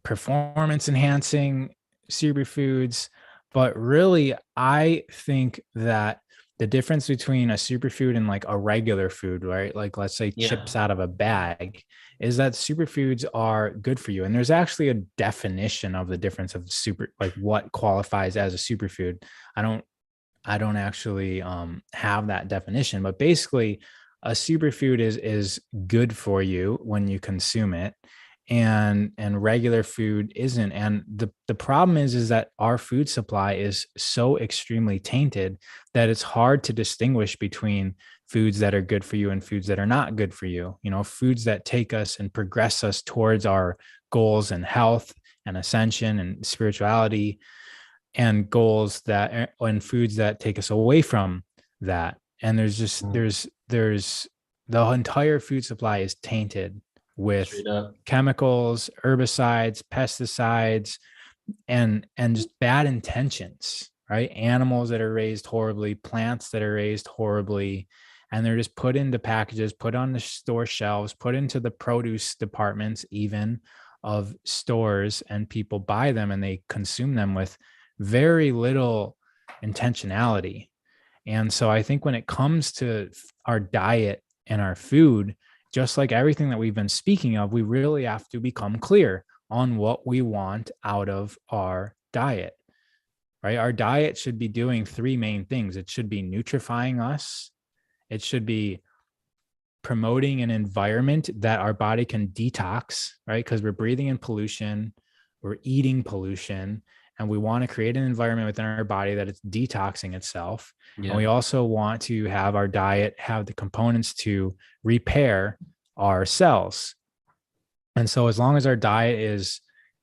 performance enhancing superfoods. But really, I think that the difference between a superfood and like a regular food, right? Like let's say Yeah. chips out of a bag, is that superfoods are good for you. And there's actually a definition of the difference of like what qualifies as a superfood. I don't I don't actually have that definition, but basically, a superfood is good for you when you consume it, and regular food isn't. And the problem is that our food supply is so extremely tainted that it's hard to distinguish between foods that are good for you and foods that are not good for you. Foods that take us and progress us towards our goals and health and ascension and spirituality, and goals that and foods that take us away from that. And there's just there's the entire food supply is tainted with Straight up. chemicals, herbicides, pesticides, and just bad intentions, right? Animals that are raised horribly, plants that are raised horribly, and they're just put into packages, put on the store shelves, put into the produce departments even of stores, and people buy them and they consume them with very little intentionality. And so I think when it comes to our diet and our food, just like everything that we've been speaking of, we really have to become clear on what we want out of our diet, right? Our diet should be doing three main things. It should be nutrifying us. It should be promoting an environment that our body can detox, right? Because we're breathing in pollution, we're eating pollution, and we want to create an environment within our body that it's detoxing itself. Yeah. And we also want to have our diet have the components to repair our cells. And so as long as our diet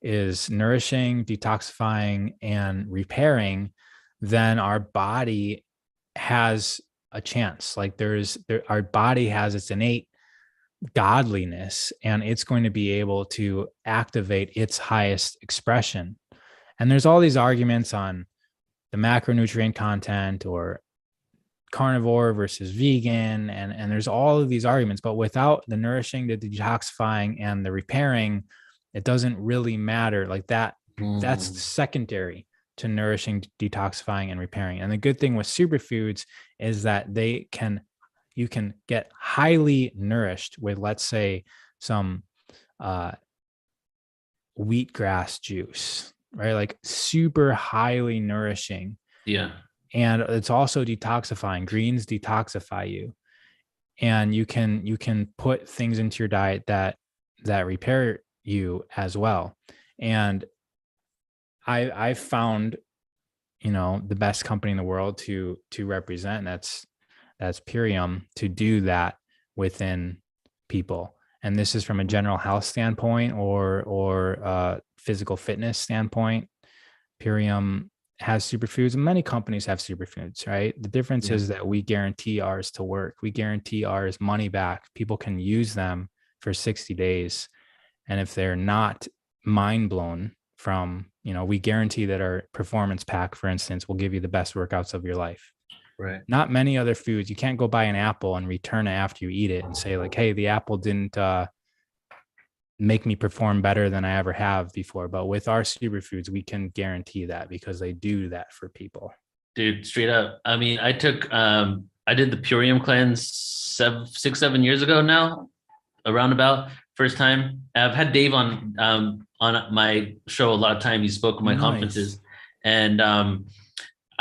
is nourishing, detoxifying, and repairing, then our body has a chance. Like our body has its innate godliness, and it's going to be able to activate its highest expression. And there's all these arguments on the macronutrient content or carnivore versus vegan. And there's all of these arguments, but without the nourishing, the detoxifying, and the repairing, it doesn't really matter. Like that's secondary to nourishing, detoxifying, and repairing. And the good thing with superfoods is that you can get highly nourished with, let's say, some wheatgrass juice, right? Like super highly nourishing. Yeah. And it's also detoxifying. Greens detoxify you. And you can put things into your diet that repair you as well. And I've found, the best company in the world to represent, that's Purium, to do that within people. And this is from a general health standpoint or physical fitness standpoint. Purium has superfoods, and many companies have superfoods, right? The difference is that we guarantee ours to work. We guarantee ours money back. People can use them for 60 days. And if they're not mind blown from, we guarantee that our performance pack, for instance, will give you the best workouts of your life. Right. Not many other foods. You can't go buy an apple and return it after you eat it and say like, hey, the apple didn't make me perform better than I ever have before. But with our superfoods, we can guarantee that because they do that for people. Dude, straight up. I mean, I did the Purium cleanse 6, 7 years ago now, around about first time. I've had Dave on my show a lot of time. He spoke at my Nice. conferences, and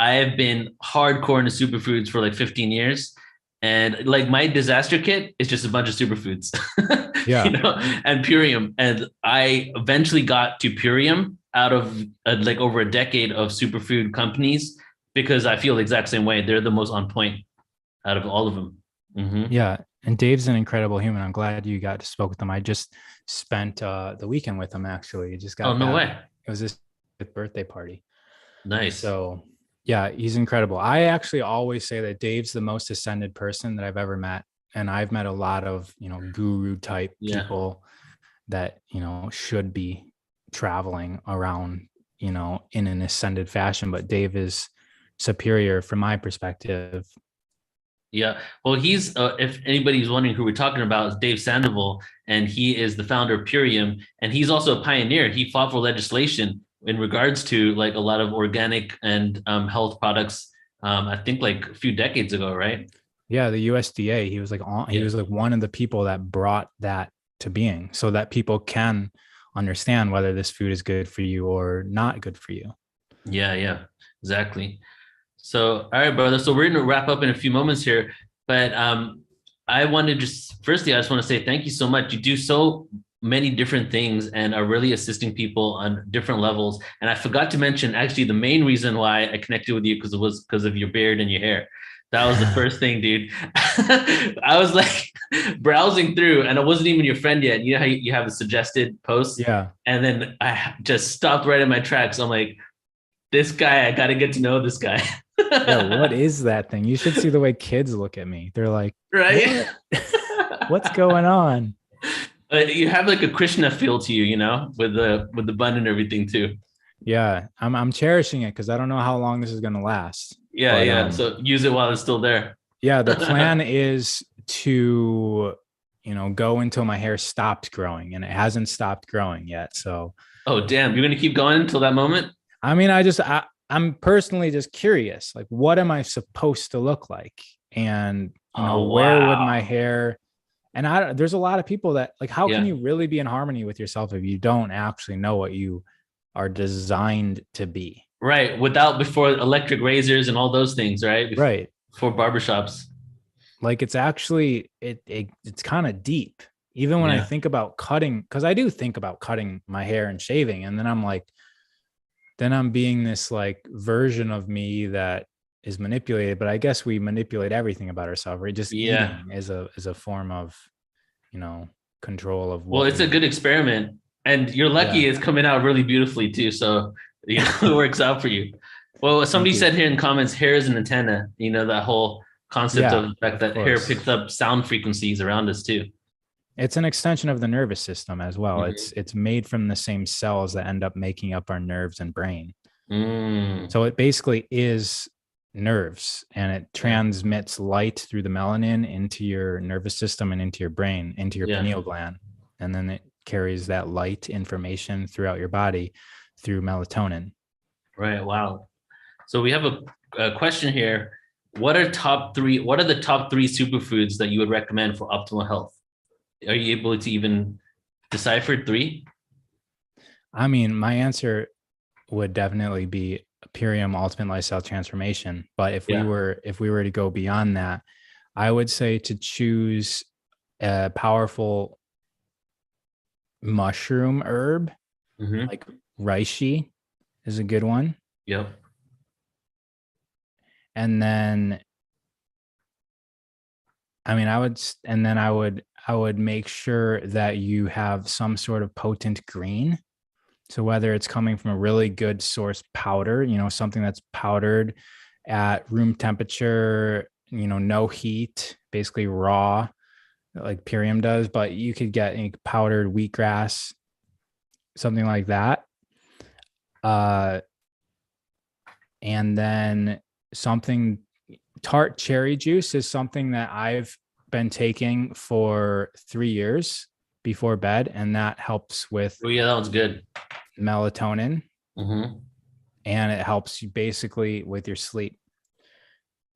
I have been hardcore into superfoods for like 15 years. And like my disaster kit is just a bunch of superfoods, Yeah. and Purium. And I eventually got to Purium out of like over a decade of superfood companies because I feel the exact same way. They're the most on point out of all of them. Mm-hmm. Yeah. And Dave's an incredible human. I'm glad you got to spoke with him. I just spent the weekend with him actually. He just Oh, got no back. way. It was his birthday party. Nice. So yeah, he's incredible. I actually always say that Dave's the most ascended person that I've ever met. And I've met a lot of, guru type Yeah. people that, should be traveling around, in an ascended fashion. But Dave is superior from my perspective. Yeah. Well, he's, if anybody's wondering who we're talking about, is Dave Sandoval, and he is the founder of Purium. And he's also a pioneer. He fought for legislation in regards to like a lot of organic and health products. I think like a few decades ago, right? Yeah, the USDA, he Yeah. was like one of the people that brought that to being so that people can understand whether this food is good for you or not good for you. Yeah. Yeah. Exactly. So, all right, brother. So we're going to wrap up in a few moments here, but I want to firstly, I just want to say thank you so much. You do so many different things and are really assisting people on different levels. And I forgot to mention actually the main reason why I connected with you because it was because of your beard and your hair. That was the first thing, dude. I was like browsing through, and I wasn't even your friend yet. You know how you have a suggested post, Yeah. and then I just stopped right in my tracks. I'm like, this guy, I got to get to know this guy. Yeah. What is that thing? You should see the way kids look at me. They're like, Right? what? What's going on? You have like a Krishna feel to you, with the bun and everything too. Yeah. I'm cherishing it because I don't know how long this is gonna last. Yeah, But yeah. So use it while it's still there. yeah, the plan is to, go until my hair stopped growing, and it hasn't stopped growing yet. So Oh, damn. You're gonna keep going until that moment? I mean, I'm personally just curious, like, what am I supposed to look like? And, Oh, where would wow. my hair, and there's a lot of people that like, how can Yeah. you really be in harmony with yourself if you don't actually know what you are designed to be? Right. Without before electric razors and all those things, right? Right. Before barbershops. Like it's actually, it's kind of deep. Even when I Yeah. think about cutting, because I do think about cutting my hair and shaving. And then I'm like, then I'm being this like version of me that is manipulated. But I guess we manipulate everything about ourselves, right? Just Yeah. eating is a form of, control of Well, what it's a we, good experiment. And you're lucky yeah. it's coming out really beautifully too. So, it works out for you. Well, Thank somebody you. said here in comments, hair is an antenna, that whole concept of Yeah, the fact of that hair course. picks up sound frequencies around us too. It's an extension of the nervous system as well. Mhm. It's made from the same cells that end up making up our nerves and brain. Mm, So it basically is nerves, and it yeah. transmits light through the melanin into your nervous system and into your brain, into your Yeah. pineal gland. And then it carries that light information throughout your body through melatonin. Right. Wow. So we have a question here. What are the top three superfoods that you would recommend for optimal health? Are you able to even decipher three? I mean, my answer would definitely be Purium Ultimate Lifestyle Transformation. But Yeah. if we were to go beyond that, I would say to choose a powerful mushroom herb Mm-hmm. like reishi is a good one. Yep. And then I mean, I would make sure that you have some sort of potent green. So whether it's coming from a really good source powder, something that's powdered at room temperature, no heat, basically raw, like Purium does, but you could get powdered wheatgrass, something like that. Uh, and then something tart cherry juice is something that I've been taking for 3 years before bed, and that helps with Oh yeah, that one's good. melatonin, Mm-hmm. and it helps you basically with your sleep.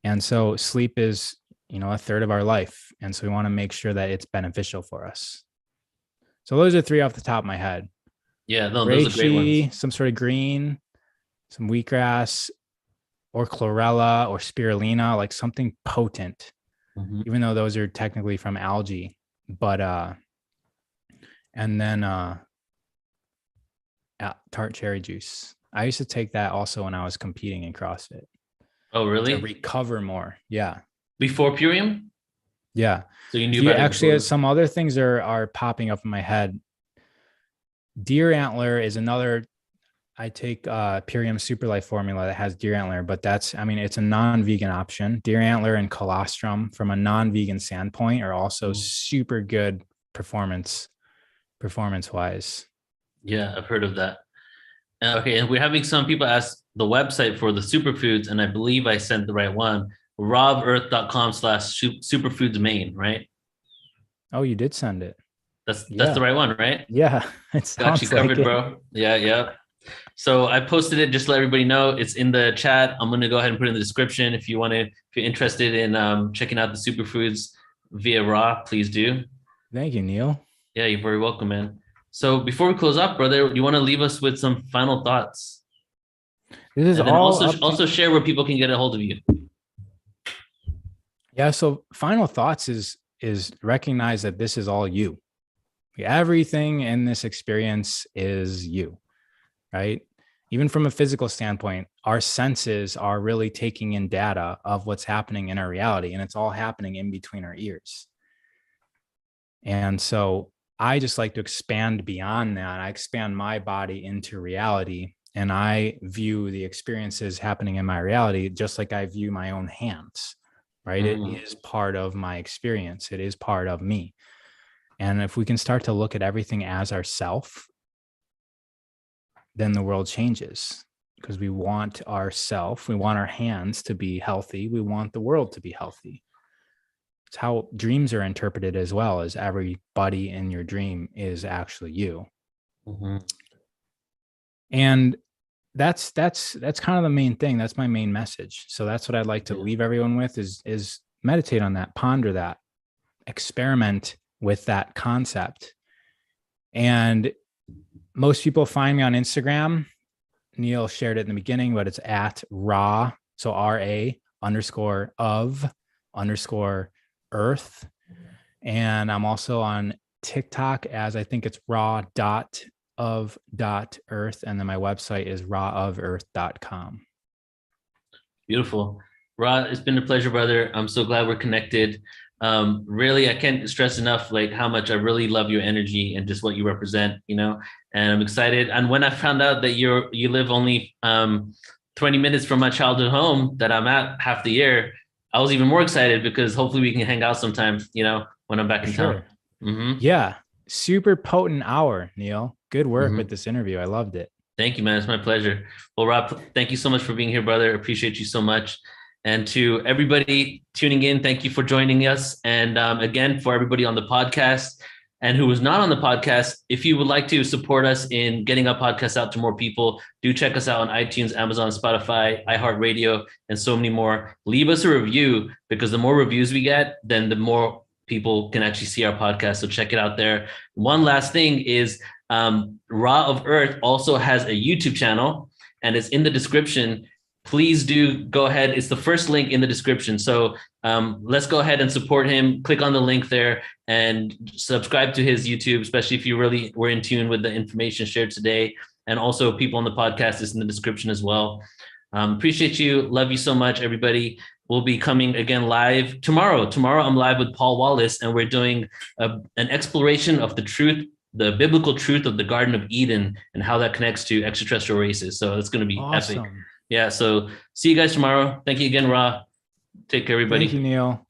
And so sleep is, a third of our life. And so we want to make sure that it's beneficial for us. So those are 3 off the top of my head. Yeah, no, those are great ones. Some sort of green, some wheatgrass, or chlorella or spirulina, like something potent, even though those are technically from algae. But and then tart cherry juice. I used to take that also when I was competing in CrossFit. Oh, really? To recover more. Yeah. Before Purium? Yeah. So you knew about it actually, before. some other things are popping up in my head. Deer antler is another. I take Purium Super Life formula that has deer antler, but it's a non-vegan option. Deer antler and colostrum from a non-vegan standpoint are also super good performance wise. Yeah, I've heard of that. Okay, and we're having some people ask the website for the superfoods, and I believe I sent the right one. rawearth.com/superfoods main, right? Oh, you did send it. That's the right one, right? Yeah, it Got you covered, like bro. Yeah. So I posted it just to let everybody know. It's in the chat. I'm gonna go ahead and put it in the description. If you're interested in checking out the superfoods via Raw, please do. Thank you, Neil. Yeah, you're very welcome, man. So before we close up, brother, you want to leave us with some final thoughts? This is and then all also share where people can get a hold of you. Yeah. So final thoughts is recognize that this is all you. Everything in this experience is you, right? Even from a physical standpoint, our senses are really taking in data of what's happening in our reality, and it's all happening in between our ears. And so I just like to expand beyond that. I expand my body into reality, and I view the experiences happening in my reality just like I view my own hands, right? It is part of my experience. It is part of me. And if we can start to look at everything as ourself, then the world changes, because we want ourself, we want our hands to be healthy. We want the world to be healthy. It's how dreams are interpreted as well, as everybody in your dream is actually you. And that's kind of the main thing. That's my main message. So that's what I'd like to leave everyone with is meditate on that, ponder that, experiment with that concept. And most people find me on Instagram. Neil shared it in the beginning, but it's at Ra, so RA_of_earth. And I'm also on TikTok as, I think it's raw.of.earth. And then my website is rawoferarth.com. Beautiful. Ra, it's been a pleasure, brother. I'm so glad we're connected. Really, I can't stress enough how much I really love your energy and just what you represent, and I'm excited. And when I found out that you live only 20 minutes from my childhood home that I'm at half the year, I was even more excited, because hopefully we can hang out sometime, when I'm back in town. Yeah. Super potent hour, Neil. Good work with this interview. I loved it. Thank you, man. It's my pleasure. Well, Rob, thank you so much for being here, brother. Appreciate you so much. And to everybody tuning in, thank you for joining us. And again, for everybody on the podcast and who was not on the podcast, if you would like to support us in getting our podcast out to more people, do check us out on iTunes, Amazon, Spotify, iHeartRadio, and so many more. Leave us a review, because the more reviews we get, then the more people can actually see our podcast. So check it out there. One last thing is Raw of Earth also has a YouTube channel, and it's in the description. Please do go ahead. It's the first link in the description. So let's go ahead and support him. Click on the link there and subscribe to his YouTube, especially if you really were in tune with the information shared today. And also people on the podcast is in the description as well. Appreciate you. Love you so much, everybody. We'll be coming again live tomorrow. Tomorrow I'm live with Paul Wallace, and we're doing an exploration of the truth, the biblical truth of the Garden of Eden and how that connects to extraterrestrial races. So it's going to be awesome. Epic. Yeah. So see you guys tomorrow. Thank you again, Ra. Take care, everybody. Thank you, Neil.